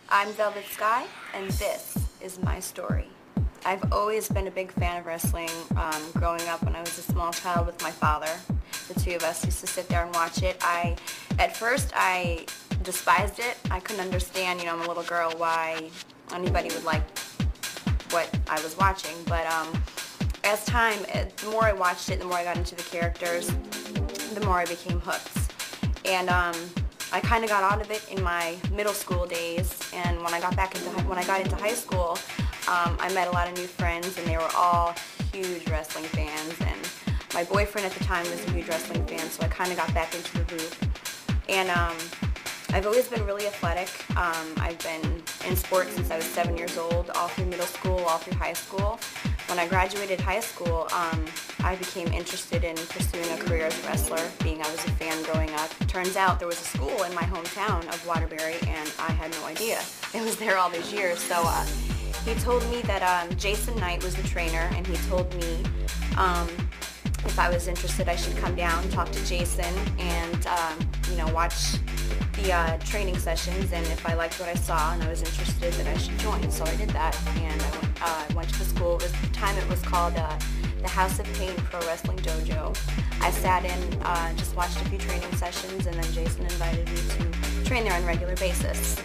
I'm Velvet Sky, and this is my story. I've always been a big fan of wrestling. Growing up when I was a small child with my father, the two of us used to sit there and watch it. At first, I despised it. I couldn't understand, I'm a little girl, why anybody would like what I was watching. But as time, the more I watched it, the more I got into the characters, the more I became hooked. And I kind of got out of it in my middle school days, and when I got into high school, I met a lot of new friends, and they were all huge wrestling fans. And my boyfriend at the time was a huge wrestling fan, so I kind of got back into the group. And I've always been really athletic. I've been in sports since I was 7 years old, all through middle school, all through high school. When I graduated high school, I became interested in pursuing a career as a wrestler, being I was a fan growing up. Turns out there was a school in my hometown of Waterbury, and I had no idea. It was there all these years. So he told me that Jason Knight was the trainer, and he told me if I was interested, I should come down, talk to Jason, and watch the training sessions, and if I liked what I saw and I was interested, that I should join. So I did that, and I went to the school. At the time it was called the House of Pain Pro Wrestling Dojo. I sat in, just watched a few training sessions, and then Jason invited me to train there on a regular basis.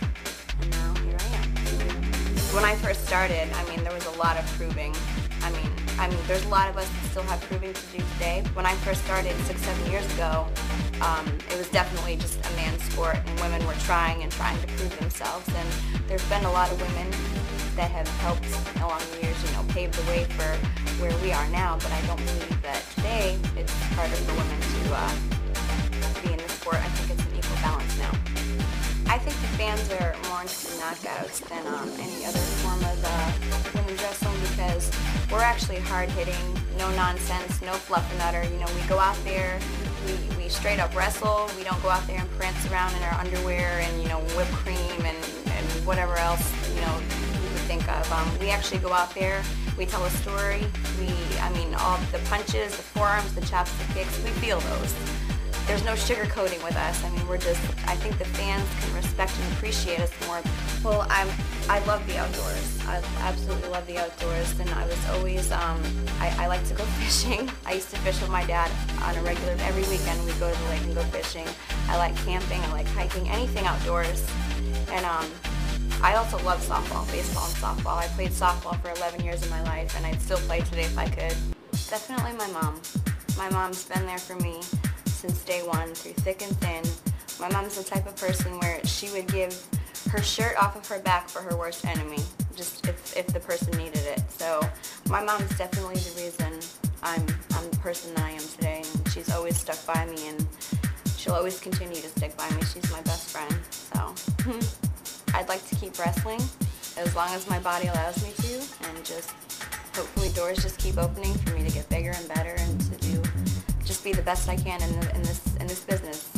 And now here I am. When I first started, there was a lot of proving. There's a lot of us that still have proving to do today. When I first started 6-7 years ago, it was definitely just a man's sport, and women were trying to prove themselves. And there's been a lot of women that have helped along the years, pave the way for where we are now. But I don't believe that today it's harder for women to be in the sport. I think it's an equal balance now. I think the fans are more into knockouts than any other form of women's wrestling, because we're actually hard-hitting, no nonsense, no fluffernutter. We go out there, we straight up wrestle. We don't go out there and prance around in our underwear and whipped cream and whatever else you would think of. We actually go out there, we tell a story. All the punches, the forearms, the chops, the kicks, we feel those. There's no sugarcoating with us. I think the fans can respect and appreciate us more. Well, I love the outdoors. I absolutely love the outdoors, and I was always, I like to go fishing. I used to fish with my dad on a regular, every weekend we'd go to the lake and go fishing. I like camping, I like hiking, anything outdoors. And I also love softball, baseball and softball. I played softball for 11 years of my life, and I'd still play today if I could. Definitely my mom. My mom's been there for me since day one, through thick and thin. My mom's the type of person where she would give her shirt off of her back for her worst enemy, just if the person needed it. So my mom's definitely the reason I'm the person that I am today, and she's always stuck by me, and she'll always continue to stick by me. She's my best friend. So I'd like to keep wrestling as long as my body allows me to, and just hopefully doors just keep opening for me to get bigger and better, and to just be the best I can in this business.